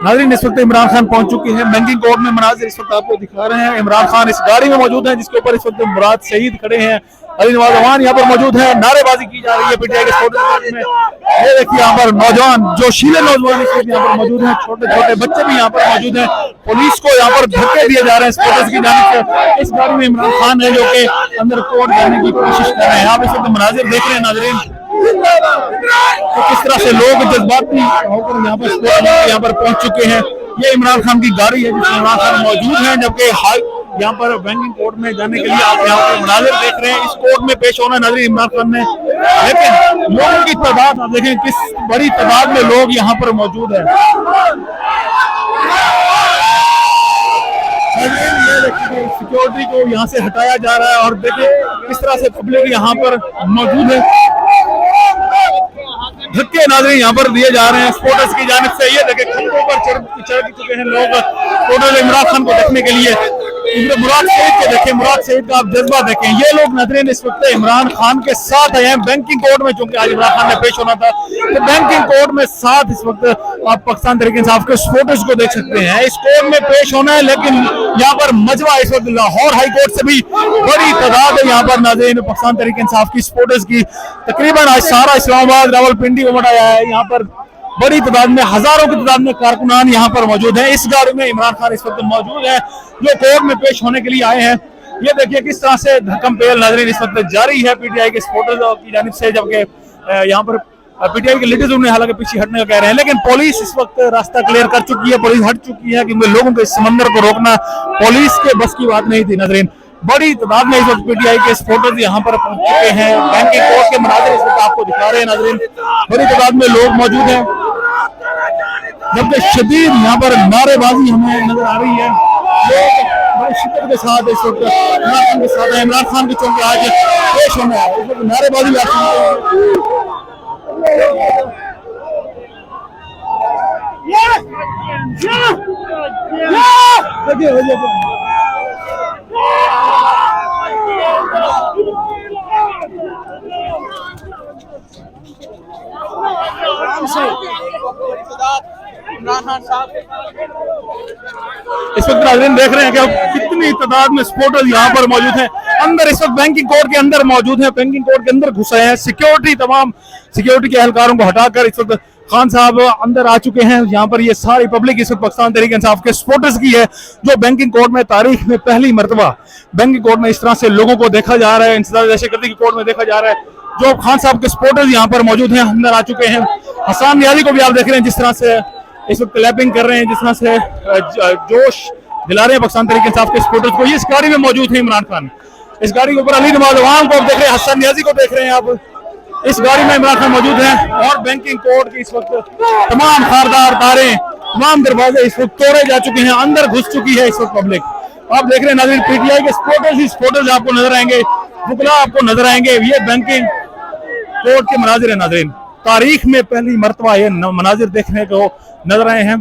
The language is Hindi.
नाज़रीन इस वक्त इमरान खान पहुंच चुके हैं बैंकिंग कोर्ट में। मनाजिर इस वक्त आपको दिखा रहे हैं। इमरान खान इस गाड़ी में मौजूद हैं जिसके ऊपर इस वक्त मुराद शहीद खड़े हैं। अली नवाज अवान यहाँ पर मौजूद है। नारेबाजी की जा रही है पीटीआई के सपोर्टर्स में। ये देखिए यहाँ पर नौजवान जोशीले नौजवान इस वक्त यहाँ पर मौजूद हैं। छोटे छोटे बच्चे भी यहाँ पर मौजूद हैं। पुलिस को यहाँ पर धक्के दिए जा रहे हैं सपोर्टर्स की जानिब से। इस गाड़ी में इमरान खान है जो कि अंदर कोर्ट जाने की कोशिश कर रहे हैं। आप इस वक्त मनाजिर देख रहे हैं नाज़रीन, तो किस तरह से लोग जज्बाती होकर यहाँ पर पहुंच चुके हैं। ये इमरान खान की गाड़ी है जिसमें इमरान खान मौजूद हैं, जबकि यहाँ पर बैंकिंग कोर्ट में जाने के लिए आप यहाँ पर मनाजिर देख रहे हैं। इस कोर्ट में पेश होना नजर इमरान खान ने, लेकिन लोगों की तादाद आप देखें किस बड़ी तादाद में लोग यहाँ पर मौजूद है। सिक्योरिटी को यहाँ से हटाया जा रहा है और देखिए किस तरह से पब्लिक यहाँ पर मौजूद है। धक्के नाज़रीन यहाँ पर दिए जा रहे हैं सपोर्टर्स की जानिब से। ये देखें खंभों पर चढ़ चुके हैं लोग सपोर्टर इमरान खान को देखने के लिए। मुराद शहीद को देखें, मुराद शहीद का आप जज्बा देखें। ये लोग नाज़रीन इस वक्त इमरान खान के साथ आए हैं बैंकिंग कोर्ट में, चूंकि आज इमरान खान ने पेश होना था तो बैंकिंग कोर्ट में साथ इस वक्त आप पाकिस्तान तहरीक इंसाफ के सपोर्टर्स को देख सकते हैं। इस कोर्ट में पेश होना है, लेकिन यहाँ पर मजमा इस वक्त लाहौर हाई कोर्ट से भी बड़ी तादाद है यहाँ पर नाज़रीन पाकिस्तान तहरीक इंसाफ की सपोर्टर्स की। तकरीबन आज सारा इस्लामाबाद रावलपिंडी उमड़ आया है। यहाँ पर बड़ी तादाद में, हजारों की तादाद में कारकुनान यहाँ पर मौजूद हैं। इस गाड़ी में इमरान खान इस वक्त मौजूद है जो कोर्ट में पेश होने के लिए आए हैं। ये देखिए किस तरह से धक्कम पेल नाज़रीन इस वक्त जारी है पीटीआई के सपोर्टर्स की जानिब से, जबकि यहाँ पर पीटीआई के लीडर्स उन्हें हालांकि पीछे हटने का कह रहे हैं, लेकिन पुलिस इस वक्त रास्ता क्लियर कर चुकी है। पुलिस हट चुकी है क्योंकि लोगों के इस समंदर को रोकना पुलिस के बस की बात नहीं थी नाज़रीन। बड़ी तादाद में इस वक्त पीटीआई के सपोर्टर्स यहाँ पर पहुंच चुके हैं। बैंकिंग कोर्ट के मनाजिर इस वक्त आपको दिखा रहे हैं नाज़रीन। बड़ी तादाद में लोग मौजूद हैं, जबकि शदीद यहाँ पर नारेबाजी हमें नजर आ रही है। लोग बड़ी शिद्दत के साथ इस वक्त इमरान खान के साथ है। इमरान खान की चूंकि आज पेश होना है, इस वक्त नारेबाजी इस वक्त नाज़रीन देख रहे हैं कि कितनी तादाद में सपोर्टर्स यहाँ पर मौजूद हैं। अंदर इस वक्त बैंकिंग कोर्ट के अंदर मौजूद हैं, बैंकिंग कोर्ट के अंदर घुसे हैं। सिक्योरिटी तमाम सिक्योरिटी के एहलकारों को हटाकर इस वक्त खान साहब अंदर आ चुके हैं। यहाँ पर ये सारी पब्लिक इस वक्त पाकिस्तान तहरीक इंसाफ के सपोर्टर्स की है जो बैंकिंग कोर्ट में तारीख में पहली मरतबा बैंकिंग कोर्ट में इस तरह से लोगों को देखा जा रहा है। इंसदाद दहशतगर्दी की कोर्ट में देखा जा रहा है। जो खान साहब के सपोर्टर्स यहाँ पर मौजूद हैं, अंदर आ चुके हैं। हसन नियाजी को भी आप देख रहे हैं जिस तरह से इस वक्त क्लैपिंग कर रहे हैं, जिस तरह से जोश दिला रहे हैं पाकिस्तान तहरीक इंसाफ के सपोर्टर्स को। ये इस गाड़ी में मौजूद है इमरान खान। इस गाड़ी के ऊपर अली नवाज अवान को आप देख रहे हैं, हसन नियाजी को देख रहे हैं आप। इस गाड़ी में इमरान खान मौजूद हैं और बैंकिंग कोर्ट की इस वक्त तमाम खारदार तारें, तमाम दरवाजे इस वक्त तोड़े जा चुके हैं। अंदर घुस चुकी है इस वक्त पब्लिक। आप देख रहे हैं नाज़रीन पीटीआई के सपोर्टर्स ही सपोर्टर्स आपको नजर आएंगे, मुकला आपको नजर आएंगे। ये बैंकिंग कोर्ट के मनाजिर है नाज़रीन। तारीख में पहली मरतबा ये मनाजिर देखने को नजर आए हैं।